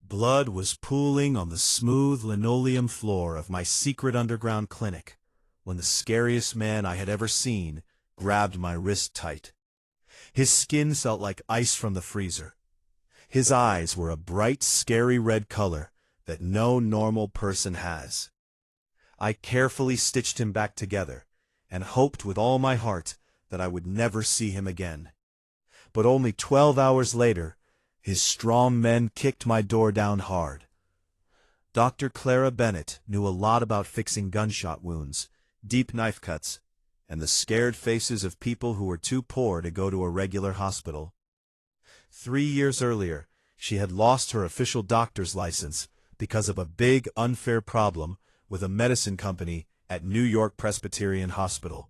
Blood was pooling on the smooth linoleum floor of my secret underground clinic when the scariest man I had ever seen grabbed my wrist tight. His skin felt like ice from the freezer. His eyes were a bright, scary red color that no normal person has. I carefully stitched him back together and hoped with all my heart that I would never see him again. But only 12 hours later, his strong men kicked my door down hard. Dr. Clara Bennett knew a lot about fixing gunshot wounds, deep knife cuts, and the scared faces of people who were too poor to go to a regular hospital. 3 years earlier, she had lost her official doctor's license because of a big, unfair problem with a medicine company at New York Presbyterian Hospital.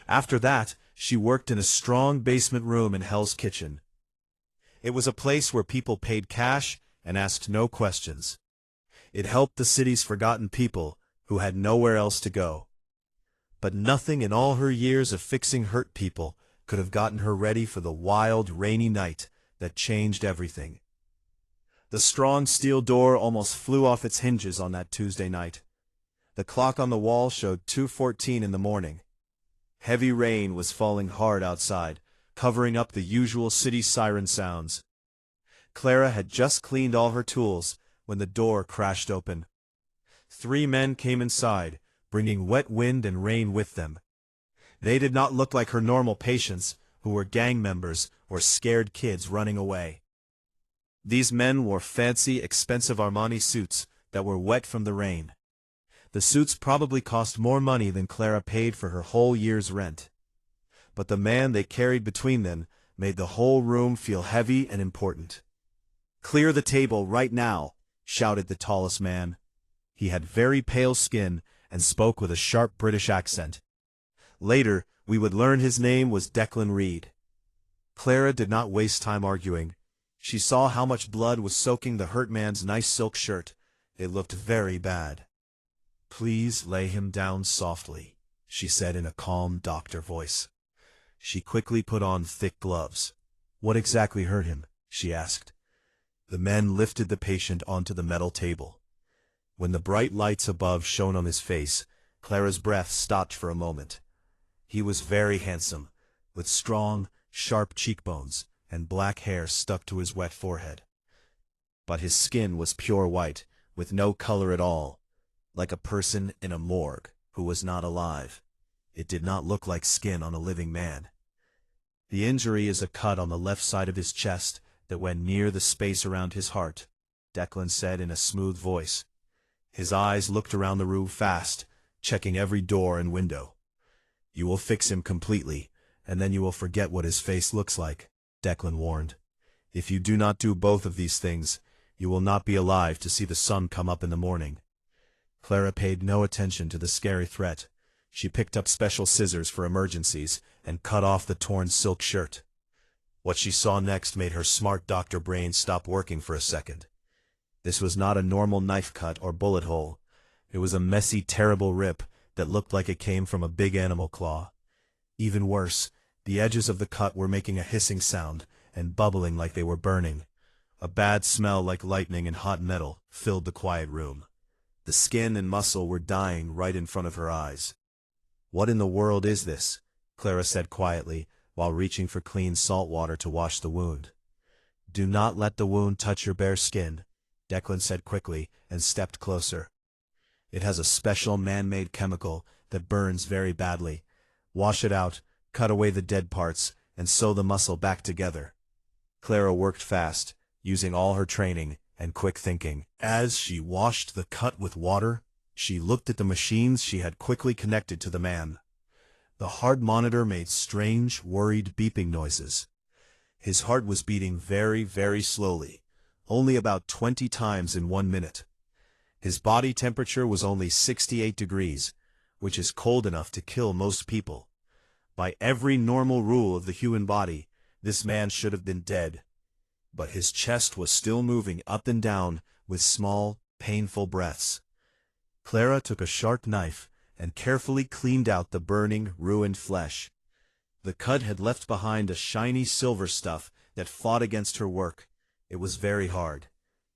After that, she worked in a strong basement room in Hell's Kitchen. It was a place where people paid cash and asked no questions. It helped the city's forgotten people who had nowhere else to go. But nothing in all her years of fixing hurt people could have gotten her ready for the wild, rainy night that changed everything. The strong steel door almost flew off its hinges on that Tuesday night. The clock on the wall showed 2:14 in the morning. Heavy rain was falling hard outside, covering up the usual city siren sounds. Clara had just cleaned all her tools when the door crashed open. 3 men came inside, bringing wet wind and rain with them. They did not look like her normal patients, who were gang members or scared kids running away. These men wore fancy, expensive Armani suits that were wet from the rain. The suits probably cost more money than Clara paid for her whole year's rent. But the man they carried between them made the whole room feel heavy and important. "Clear the table right now," shouted the tallest man. He had very pale skin and spoke with a sharp British accent. Later, we would learn his name was Declan Reed. Clara did not waste time arguing. She saw how much blood was soaking the hurt man's nice silk shirt. It looked very bad. "Please lay him down softly," she said in a calm doctor voice. She quickly put on thick gloves. "What exactly hurt him?" she asked. The men lifted the patient onto the metal table. When the bright lights above shone on his face, Clara's breath stopped for a moment. He was very handsome, with strong, sharp cheekbones and black hair stuck to his wet forehead. But his skin was pure white, with no color at all, like a person in a morgue who was not alive. It did not look like skin on a living man. "The injury is a cut on the left side of his chest that went near the space around his heart," Declan said in a smooth voice. His eyes looked around the room fast, checking every door and window. "You will fix him completely, and then you will forget what his face looks like," Declan warned. "If you do not do both of these things, you will not be alive to see the sun come up in the morning." Clara paid no attention to the scary threat. She picked up special scissors for emergencies and cut off the torn silk shirt. What she saw next made her smart doctor brain stop working for a second. This was not a normal knife cut or bullet hole. It was a messy, terrible rip that looked like it came from a big animal claw. Even worse, the edges of the cut were making a hissing sound and bubbling like they were burning. A bad smell like lightning and hot metal filled the quiet room. The skin and muscle were dying right in front of her eyes. "What in the world is this?" Clara said quietly, while reaching for clean salt water to wash the wound. "Do not let the wound touch your bare skin," Declan said quickly and stepped closer. "It has a special man-made chemical that burns very badly. Wash it out, cut away the dead parts, and sew the muscle back together." Clara worked fast, using all her training and quick thinking. As she washed the cut with water, she looked at the machines she had quickly connected to the man. The heart monitor made strange, worried beeping noises. His heart was beating very, very slowly, only about 20 times in 1 minute. His body temperature was only 68 degrees, which is cold enough to kill most people. By every normal rule of the human body, this man should have been dead. But his chest was still moving up and down with small, painful breaths. Clara took a sharp knife and carefully cleaned out the burning, ruined flesh. The cut had left behind a shiny silver stuff that fought against her work. It was very hard.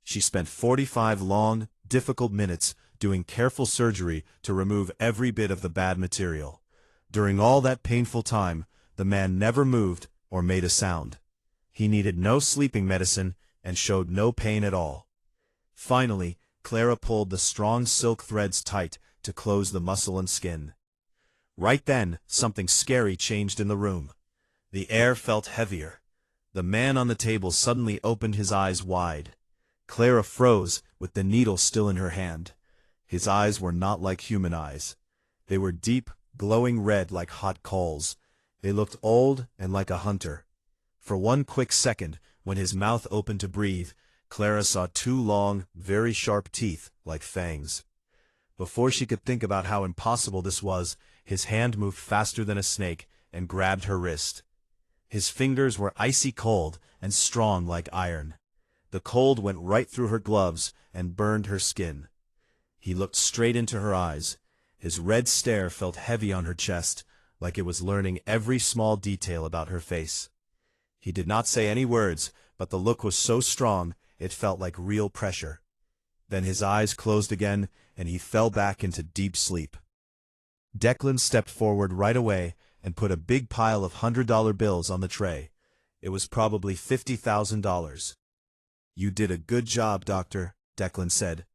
She spent 45 long, difficult minutes doing careful surgery to remove every bit of the bad material. During all that painful time, the man never moved or made a sound. He needed no sleeping medicine and showed no pain at all. Finally, Clara pulled the strong silk threads tight to close the muscle and skin. Right then, something scary changed in the room. The air felt heavier. The man on the table suddenly opened his eyes wide. Clara froze, with the needle still in her hand. His eyes were not like human eyes. They were deep, glowing red like hot coals. They looked old and like a hunter. For one quick second, when his mouth opened to breathe, Clara saw two long, very sharp teeth like fangs. Before she could think about how impossible this was, his hand moved faster than a snake and grabbed her wrist. His fingers were icy cold and strong like iron. The cold went right through her gloves and burned her skin. He looked straight into her eyes. His red stare felt heavy on her chest, like it was learning every small detail about her face. He did not say any words, but the look was so strong it felt like real pressure. Then his eyes closed again, and he fell back into deep sleep. Declan stepped forward right away and put a big pile of $100 bills on the tray. It was probably $50,000. "You did a good job, Doctor," Declan said.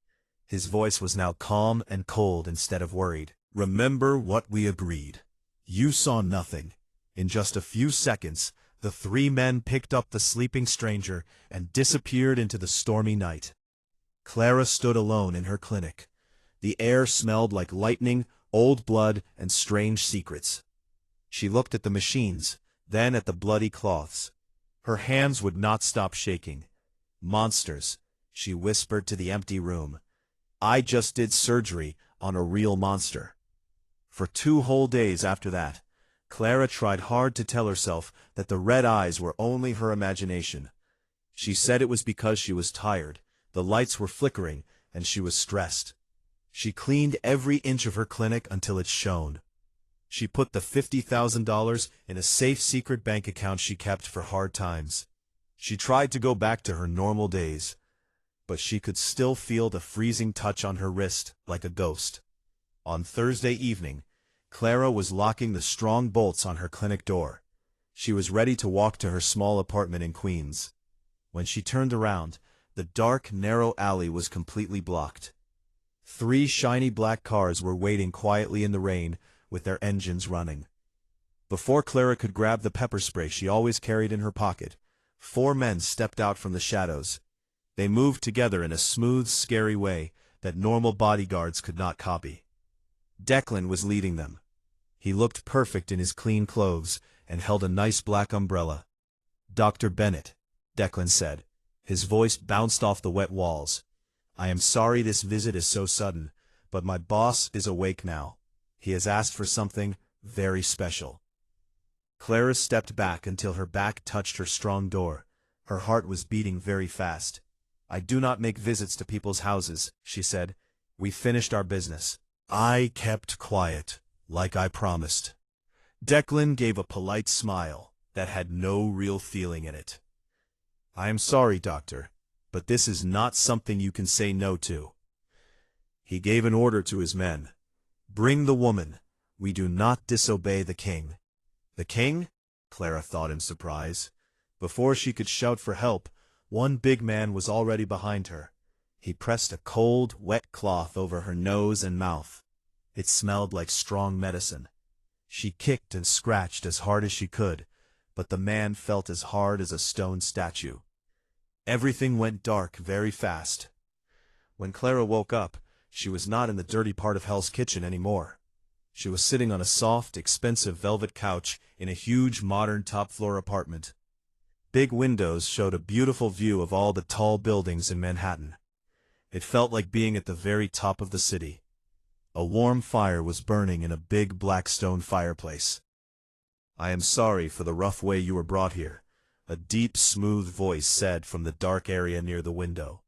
His voice was now calm and cold instead of worried. "Remember what we agreed. You saw nothing." In just a few seconds, the three men picked up the sleeping stranger and disappeared into the stormy night. Clara stood alone in her clinic. The air smelled like lightning, old blood, and strange secrets. She looked at the machines, then at the bloody cloths. Her hands would not stop shaking. "Monsters," she whispered to the empty room. "I just did surgery on a real monster." For 2 whole days after that, Clara tried hard to tell herself that the red eyes were only her imagination. She said it was because she was tired, the lights were flickering, and she was stressed. She cleaned every inch of her clinic until it shone. She put the $50,000 in a safe secret bank account she kept for hard times. She tried to go back to her normal days, but she could still feel the freezing touch on her wrist like a ghost. On Thursday evening, Clara was locking the strong bolts on her clinic door. She was ready to walk to her small apartment in Queens. When she turned around, the dark, narrow alley was completely blocked. 3 shiny black cars were waiting quietly in the rain, with their engines running. Before Clara could grab the pepper spray she always carried in her pocket, 4 men stepped out from the shadows. They moved together in a smooth, scary way that normal bodyguards could not copy. Declan was leading them. He looked perfect in his clean clothes and held a nice black umbrella. "Dr. Bennett," Declan said. His voice bounced off the wet walls. "I am sorry this visit is so sudden, but my boss is awake now. He has asked for something very special." Clara stepped back until her back touched her strong door. Her heart was beating very fast. "I do not make visits to people's houses," she said. "We finished our business." "I kept quiet, like I promised." Declan gave a polite smile that had no real feeling in it. "I am sorry, Doctor, but this is not something you can say no to." He gave an order to his men. "Bring the woman. We do not disobey the king." "The king?" Clara thought in surprise. Before she could shout for help, one big man was already behind her. He pressed a cold, wet cloth over her nose and mouth. It smelled like strong medicine. She kicked and scratched as hard as she could, but the man felt as hard as a stone statue. Everything went dark very fast. When Clara woke up, she was not in the dirty part of Hell's Kitchen anymore. She was sitting on a soft, expensive velvet couch in a huge, modern top-floor apartment. Big windows showed a beautiful view of all the tall buildings in Manhattan. It felt like being at the very top of the city. A warm fire was burning in a big black stone fireplace. "I am sorry for the rough way you were brought here," a deep, smooth voice said from the dark area near the window.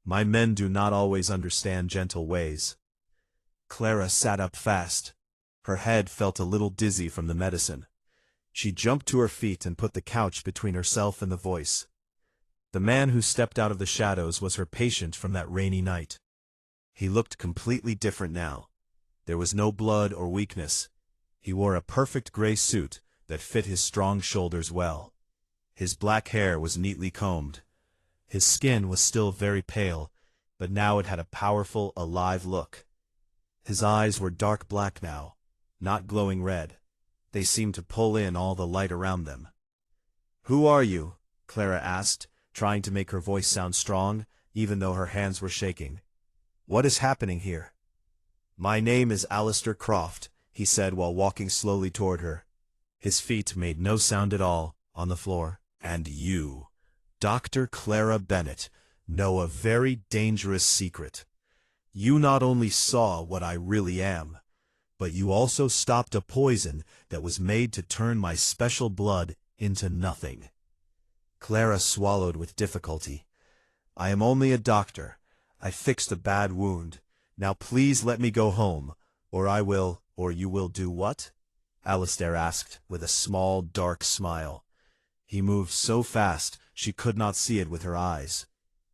"My men do not always understand gentle ways." Clara sat up fast. Her head felt a little dizzy from the medicine. She jumped to her feet and put the couch between herself and the voice. The man who stepped out of the shadows was her patient from that rainy night. He looked completely different now. There was no blood or weakness. He wore a perfect gray suit that fit his strong shoulders well. His black hair was neatly combed. His skin was still very pale, but now it had a powerful, alive look. His eyes were dark black now, not glowing red. They seemed to pull in all the light around them. "Who are you?" Clara asked, trying to make her voice sound strong, even though her hands were shaking. "What is happening here?" "My name is Alistair Croft," he said while walking slowly toward her. His feet made no sound at all on the floor. "And you, Dr. Clara Bennett, know a very dangerous secret. You not only saw what I really am, but you also stopped a poison that was made to turn my special blood into nothing." Clara swallowed with difficulty. "I am only a doctor. I fixed a bad wound. Now please let me go home, or I will—" "Or you will do what?" Alistair asked, with a small, dark smile. He moved so fast she could not see it with her eyes.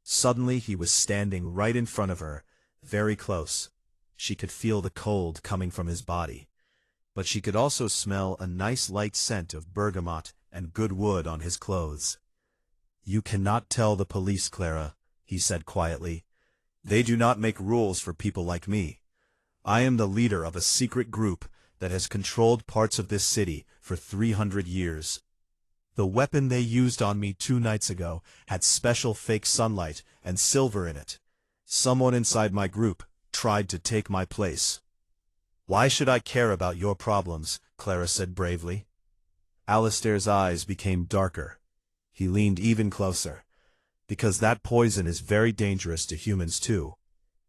Suddenly he was standing right in front of her, very close. She could feel the cold coming from his body, but she could also smell a nice light scent of bergamot and good wood on his clothes. "You cannot tell the police, Clara," he said quietly. "They do not make rules for people like me. I am the leader of a secret group that has controlled parts of this city for 300 years. The weapon they used on me 2 nights ago had special fake sunlight and silver in it. Someone inside my group tried to take my place." "Why should I care about your problems?" Clara said bravely. Alistair's eyes became darker. He leaned even closer. "Because that poison is very dangerous to humans too.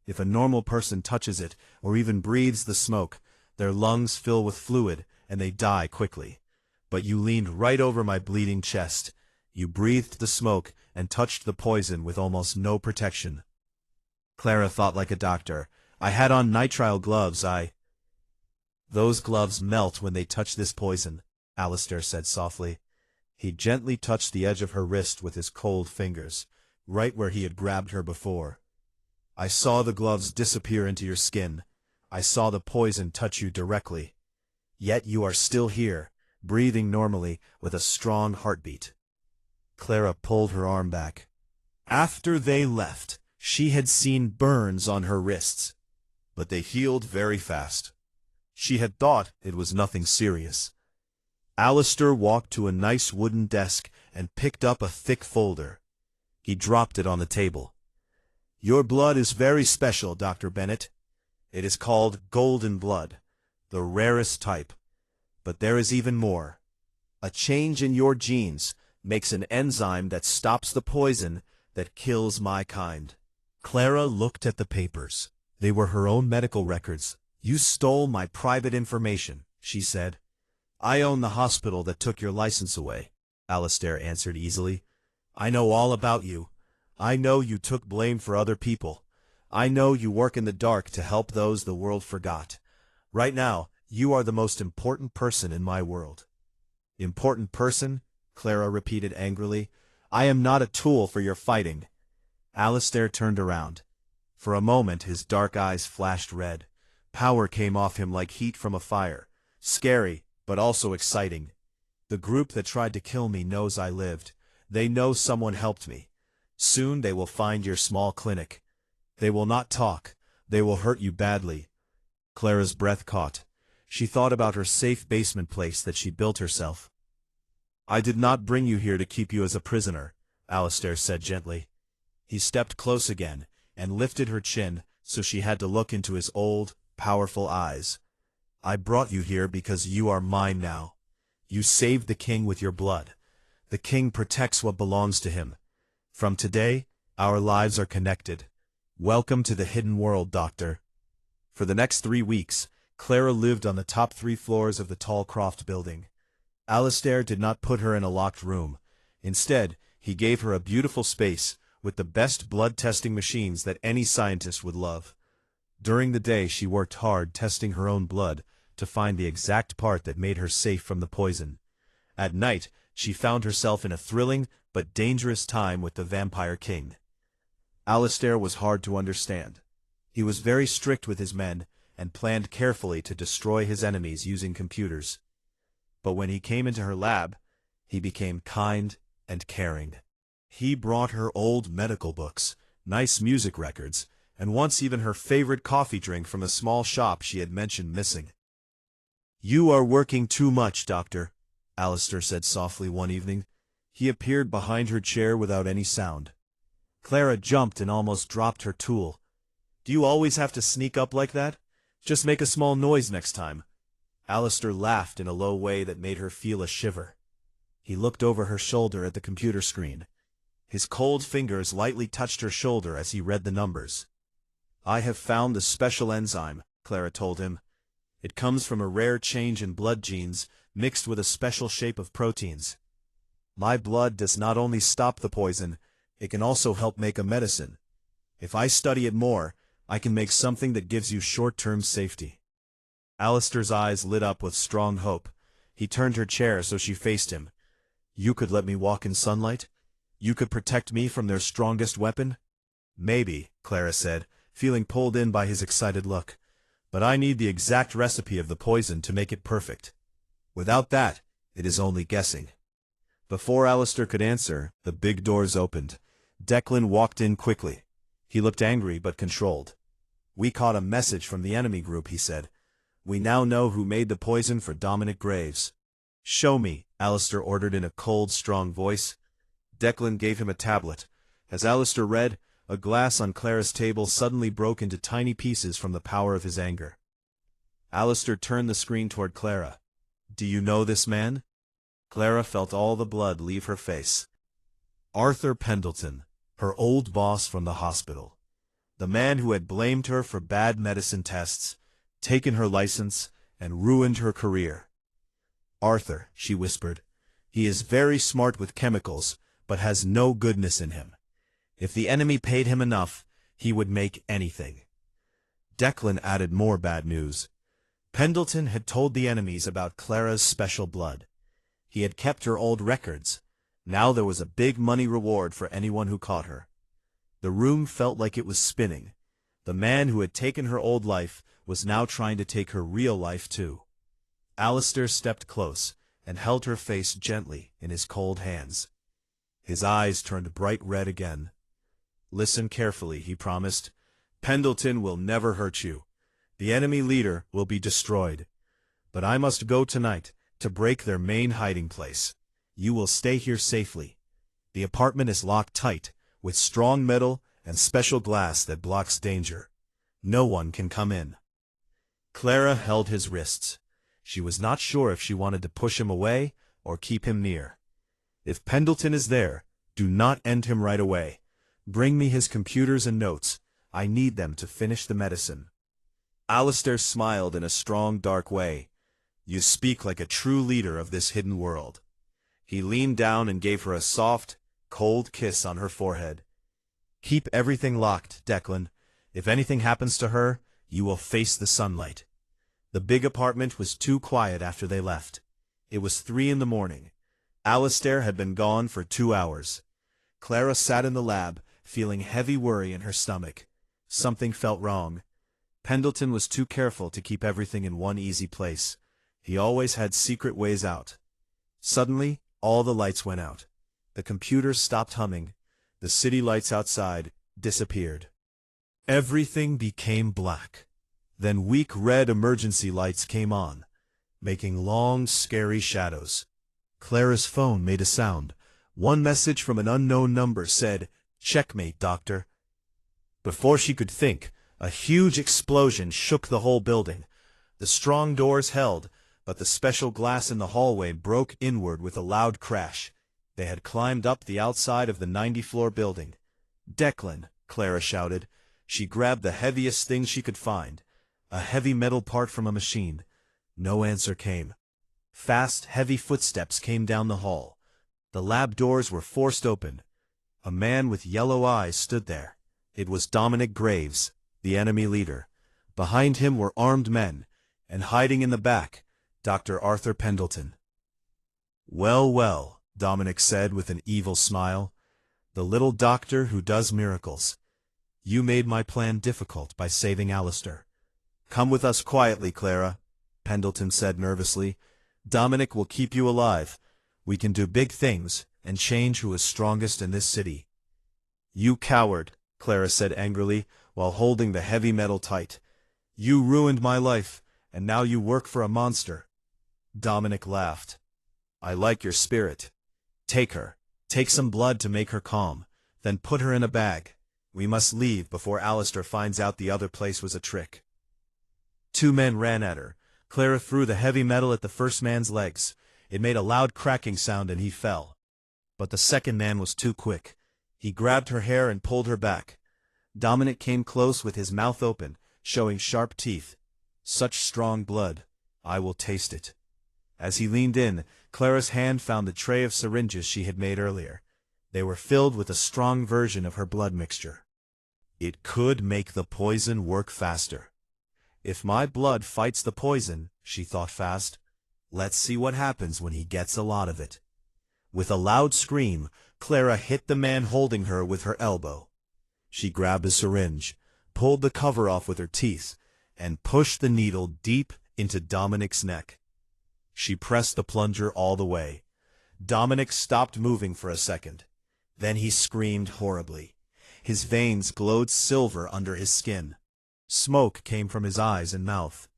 If a normal person touches it or even breathes the smoke, their lungs fill with fluid and they die quickly. But you leaned right over my bleeding chest. You breathed the smoke and touched the poison with almost no protection." Clara thought like a doctor. "I had on nitrile gloves. "Those gloves melt when they touch this poison," Alistair said softly. He gently touched the edge of her wrist with his cold fingers, right where he had grabbed her before. "I saw the gloves disappear into your skin. I saw the poison touch you directly. Yet you are still here, breathing normally with a strong heartbeat." Clara pulled her arm back. After they left, she had seen burns on her wrists, but they healed very fast. She had thought it was nothing serious. Alistair walked to a nice wooden desk and picked up a thick folder. He dropped it on the table. "Your blood is very special, Dr. Bennett. It is called golden blood, the rarest type. But there is even more. A change in your genes makes an enzyme that stops the poison that kills my kind." Clara looked at the papers. They were her own medical records. "You stole my private information," she said. "I own the hospital that took your license away," Alistair answered easily. "I know all about you. I know you took blame for other people. I know you work in the dark to help those the world forgot. Right now, you are the most important person in my world." "Important person?" Clara repeated angrily. "I am not a tool for your fighting." Alistair turned around. For a moment his dark eyes flashed red. Power came off him like heat from a fire. Scary, but also exciting. "The group that tried to kill me knows I lived. They know someone helped me. Soon they will find your small clinic. They will not talk. They will hurt you badly." Clara's breath caught. She thought about her safe basement place that she built herself. "I did not bring you here to keep you as a prisoner," Alistair said gently. He stepped close again and lifted her chin so she had to look into his old, powerful eyes. "I brought you here because you are mine now. You saved the king with your blood. The king protects what belongs to him. From today, our lives are connected. Welcome to the hidden world, Doctor." For the next 3 weeks, Clara lived on the top 3 floors of the tall Croft building. Alistair did not put her in a locked room. Instead, he gave her a beautiful space with the best blood-testing machines that any scientist would love. During the day she worked hard testing her own blood to find the exact part that made her safe from the poison. At night, she found herself in a thrilling, but dangerous time with the Vampire King. Alistair was hard to understand. He was very strict with his men, and planned carefully to destroy his enemies using computers. But when he came into her lab, he became kind and caring. He brought her old medical books, nice music records, and once even her favorite coffee drink from a small shop she had mentioned missing. "You are working too much, Doctor," Alistair said softly one evening. He appeared behind her chair without any sound. Clara jumped and almost dropped her tool. "Do you always have to sneak up like that? Just make a small noise next time." Alistair laughed in a low way that made her feel a shiver. He looked over her shoulder at the computer screen. His cold fingers lightly touched her shoulder as he read the numbers. "I have found the special enzyme," Clara told him. "It comes from a rare change in blood genes mixed with a special shape of proteins. My blood does not only stop the poison, it can also help make a medicine. If I study it more, I can make something that gives you short-term safety." Alistair's eyes lit up with strong hope. He turned her chair so she faced him. "You could let me walk in sunlight? You could protect me from their strongest weapon?" "Maybe," Clara said, feeling pulled in by his excited look. "But I need the exact recipe of the poison to make it perfect. Without that, it is only guessing." Before Alistair could answer, the big doors opened. Declan walked in quickly. He looked angry but controlled. "We caught a message from the enemy group," he said. "We now know who made the poison for Dominic Graves." "Show me," Alistair ordered in a cold, strong voice. Declan gave him a tablet. As Alistair read, a glass on Clara's table suddenly broke into tiny pieces from the power of his anger. Alistair turned the screen toward Clara. "Do you know this man?" Clara felt all the blood leave her face. Arthur Pendleton, her old boss from the hospital. The man who had blamed her for bad medicine tests, taken her license, and ruined her career. "Arthur," she whispered. "He is very smart with chemicals, but has no goodness in him. If the enemy paid him enough, he would make anything." Declan added more bad news. Pendleton had told the enemies about Clara's special blood. He had kept her old records. Now there was a big money reward for anyone who caught her. The room felt like it was spinning. The man who had taken her old life was now trying to take her real life too. Alistair stepped close and held her face gently in his cold hands. His eyes turned bright red again. "Listen carefully," he promised. "Pendleton will never hurt you. The enemy leader will be destroyed. But I must go tonight to break their main hiding place. You will stay here safely. The apartment is locked tight, with strong metal and special glass that blocks danger. No one can come in." Clara held his wrists. She was not sure if she wanted to push him away or keep him near. "If Pendleton is there, do not end him right away. Bring me his computers and notes. I need them to finish the medicine." Alistair smiled in a strong, dark way. "You speak like a true leader of this hidden world." He leaned down and gave her a soft, cold kiss on her forehead. "Keep everything locked, Declan. If anything happens to her, you will face the sunlight." The big apartment was too quiet after they left. It was 3 in the morning. Alistair had been gone for 2 hours. Clara sat in the lab, feeling heavy worry in her stomach. Something felt wrong. Pendleton was too careful to keep everything in one easy place. He always had secret ways out. Suddenly, all the lights went out. The computers stopped humming. The city lights outside disappeared. Everything became black. Then weak red emergency lights came on, making long, scary shadows. Clara's phone made a sound. One message from an unknown number said, "Checkmate, Doctor." Before she could think, a huge explosion shook the whole building. The strong doors held, but the special glass in the hallway broke inward with a loud crash. They had climbed up the outside of the 90-floor building. "Declan," Clara shouted. She grabbed the heaviest thing she could find, a heavy metal part from a machine. No answer came. Fast, heavy footsteps came down the hall. The lab doors were forced open. A man with yellow eyes stood there. It was Dominic Graves, the enemy leader. Behind him were armed men, and hiding in the back, Dr. Arthur Pendleton. "Well, well," Dominic said with an evil smile. "The little doctor who does miracles. You made my plan difficult by saving Alistair." "Come with us quietly, Clara," Pendleton said nervously. "Dominic will keep you alive. We can do big things and change who is strongest in this city." "You coward," Clara said angrily, while holding the heavy metal tight. "You ruined my life, and now you work for a monster." Dominic laughed. "I like your spirit. Take her. Take some blood to make her calm, then put her in a bag. We must leave before Alistair finds out the other place was a trick." Two men ran at her. Clara threw the heavy metal at the first man's legs. It made a loud cracking sound and he fell. But the second man was too quick. He grabbed her hair and pulled her back. Dominic came close with his mouth open, showing sharp teeth. "Such strong blood. I will taste it." As he leaned in, Clara's hand found the tray of syringes she had made earlier. They were filled with a strong version of her blood mixture. "It could make the poison work faster. If my blood fights the poison," she thought fast. "Let's see what happens when he gets a lot of it." With a loud scream, Clara hit the man holding her with her elbow. She grabbed a syringe, pulled the cover off with her teeth, and pushed the needle deep into Dominic's neck. She pressed the plunger all the way. Dominic stopped moving for a second. Then he screamed horribly. His veins glowed silver under his skin. Smoke came from his eyes and mouth.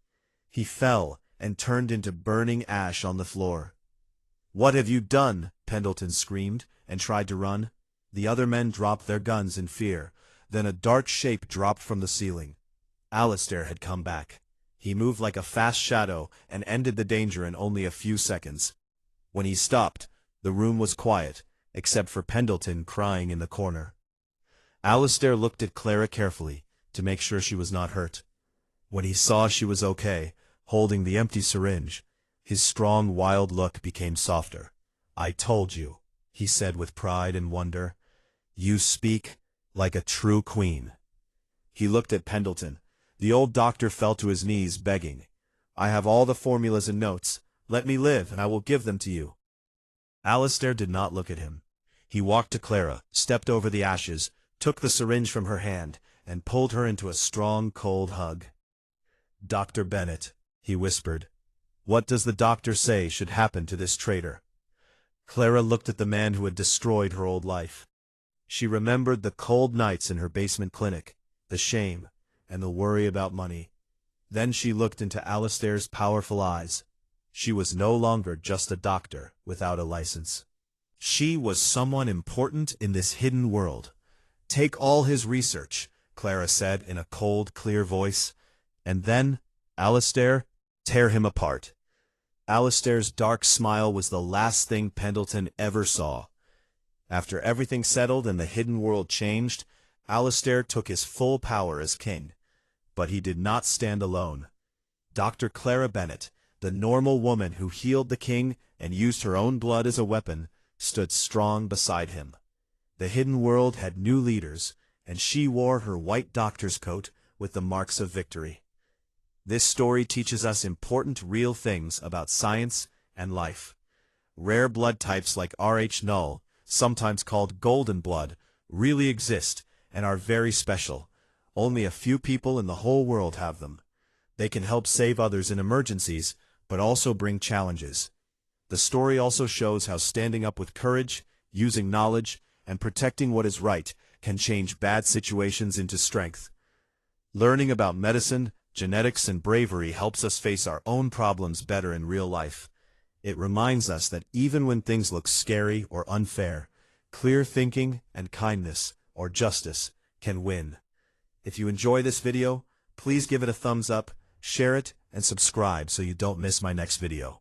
He fell and turned into burning ash on the floor. "What have you done?" Pendleton screamed, and tried to run. The other men dropped their guns in fear. Then a dark shape dropped from the ceiling. Alistair had come back. He moved like a fast shadow and ended the danger in only a few seconds. When he stopped, the room was quiet, except for Pendleton crying in the corner. Alistair looked at Clara carefully, to make sure she was not hurt. When he saw she was okay, holding the empty syringe, his strong, wild look became softer. "I told you," he said with pride and wonder. "You speak like a true queen." He looked at Pendleton. The old doctor fell to his knees, begging. "I have all the formulas and notes. Let me live, and I will give them to you." Alistair did not look at him. He walked to Clara, stepped over the ashes, took the syringe from her hand, and pulled her into a strong, cold hug. "Dr. Bennett," he whispered, "what does the doctor say should happen to this traitor?" Clara looked at the man who had destroyed her old life. She remembered the cold nights in her basement clinic, the shame, and the worry about money. Then she looked into Alistair's powerful eyes. She was no longer just a doctor without a license. She was someone important in this hidden world. "Take all his research," Clara said in a cold, clear voice. "And then, Alistair, tear him apart." Alistair's dark smile was the last thing Pendleton ever saw. After everything settled and the hidden world changed, Alistair took his full power as king. But he did not stand alone. Dr. Clara Bennett, the normal woman who healed the king and used her own blood as a weapon, stood strong beside him. The hidden world had new leaders, and she wore her white doctor's coat with the marks of victory. This story teaches us important real things about science and life. Rare blood types like Rh-null, sometimes called golden blood, really exist and are very special. Only a few people in the whole world have them. They can help save others in emergencies, but also bring challenges. The story also shows how standing up with courage, using knowledge, and protecting what is right can change bad situations into strength. Learning about medicine, genetics, and bravery helps us face our own problems better in real life. It reminds us that even when things look scary or unfair, clear thinking and kindness, or justice, can win. If you enjoy this video, please give it a thumbs up, share it, and subscribe so you don't miss my next video.